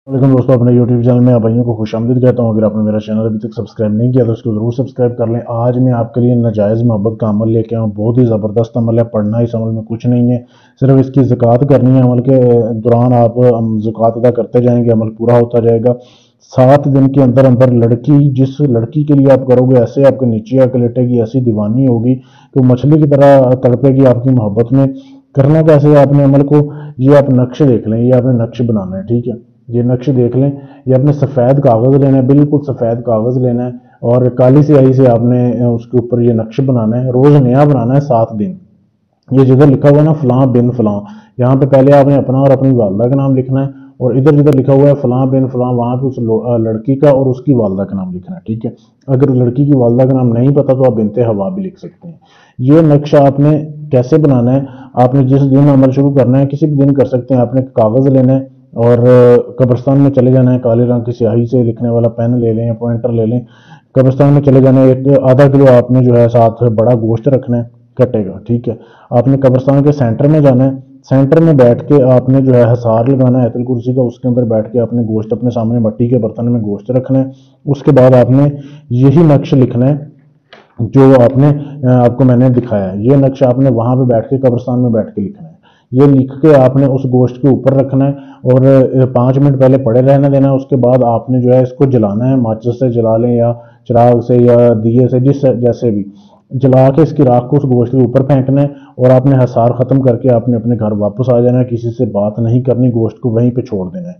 वालेकुम दोस्तों, अपने YouTube चैनल में आप भाइयों को खुशामदीद कहता हूँ। अगर आपने मेरा चैनल अभी तक सब्सक्राइब नहीं किया तो उसको ज़रूर सब्सक्राइब कर लें। आज मैं आपके लिए नाजायज़ मोहब्बत का अमल लेके आऊँ। बहुत ही ज़बरदस्त अमल है, पढ़ना इस अमल में कुछ नहीं है, सिर्फ इसकी ज़कात करनी है। अमल के दौरान आप ज़कात अदा करते जाएंगे, अमल पूरा होता जाएगा। 7 दिन के अंदर अंदर जिस लड़की के लिए आप करोगे, ऐसे आपके नीचे आकर लेटेगी, ऐसी दीवानी होगी कि मछली की तरह तड़पेगी आपकी मोहब्बत में। करना कैसे है आपने अमल को, ये आप नक्श देख लें, ये आपने नक्श बनाना है, ठीक है। ये नक्श देख लें, ये आपने सफ़ेद कागज़ लेना है, बिल्कुल सफ़ेद कागज़ लेना है और काली स्याही से आपने उसके ऊपर ये नक्श बनाना है। रोज़ नया बनाना है 7 दिन। ये जिधर लिखा हुआ है ना फलां बिन फलां, यहाँ पे पहले आपने अपना और अपनी वालदा का नाम लिखना है, और इधर जिधर लिखा हुआ है फलां बिन फलां, वहाँ पे उस लड़की का और उसकी वालदा का नाम लिखना है, ठीक है। अगर लड़की की वालदा का नाम नहीं पता तो आप बिनते हवा भी लिख सकते हैं। ये नक्शा आपने कैसे बनाना है, आपने जिस दिन अमल शुरू करना है, किसी भी दिन कर सकते हैं। आपने कागज़ लेना है और कब्रिस्तान में चले जाना है। काले रंग की स्याही से लिखने वाला पेन ले लें या पॉइंटर ले लें। कब्रिस्तान में चले जाना है। एक आधा किलो आपने जो है साथ बड़ा गोश्त रखना है, कटेगा, ठीक है। आपने कब्रिस्तान के सेंटर में जाना है। सेंटर में बैठ के आपने जो है हसार लगाना है आयतुल कुर्सी का, उसके अंदर बैठ के आपने गोश्त अपने सामने मट्टी के बर्तन में गोश्त रखना है। उसके बाद आपने यही नक्श लिखना है जो आपको मैंने दिखाया है। ये नक्श आपने वहां पे बैठ के कब्रिस्तान में बैठ के लिखना है। ये लिख के आपने उस गोश्त के ऊपर रखना है और 5 मिनट पहले पड़े रहने देना है। उसके बाद आपने जो है इसको जलाना है, माचिस से जला लें या चिराग से या दिए से, जिस जैसे भी जला के इसकी राख को उस गोश्त के ऊपर फेंकना है। और आपने हसार ख़त्म करके आपने अपने घर वापस आ जाना है, किसी से बात नहीं करनी, गोश्त को वहीं पे छोड़ देना है।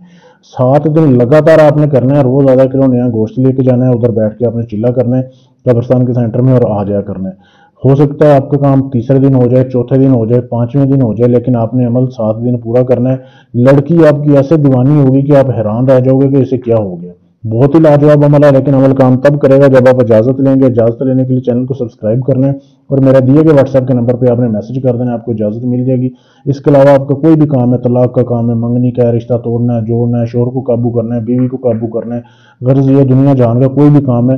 7 दिन लगातार आपने करना है। रोज़ आधा किलो नया गोश्त लेके जाना है, उधर बैठ के आपने चिल्ला करना है कब्रिस्तान के सेंटर में, और आ जाया करना है। हो सकता है आपका काम तीसरे दिन हो जाए, चौथे दिन हो जाए, 5वें दिन हो जाए, लेकिन आपने अमल 7 दिन पूरा करना है। लड़की आपकी ऐसे दीवानी होगी कि आप हैरान रह जाओगे कि इसे क्या हो गया। बहुत ही लाजवाब अमल है, लेकिन अमल काम तब करेगा जब आप इजाज़त लेंगे। इजाज़त लेने के लिए चैनल को सब्सक्राइब करना है और मेरा दिए गए व्हाट्सएप के नंबर पर आपने मैसेज कर देना है, आपको इजाज़त मिल जाएगी। इसके अलावा आपका कोई भी काम है, तलाक का काम है, मंगनी का है, रिश्ता तोड़ना है, जोड़ना है, शोहर को काबू करना है, बीवी को काबू करना है, गर्ज या दुनिया जान का कोई भी काम है,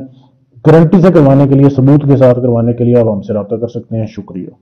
गारंटी से करवाने के लिए, सबूत के साथ करवाने के लिए आप हमसे रब्ता कर सकते हैं। शुक्रिया।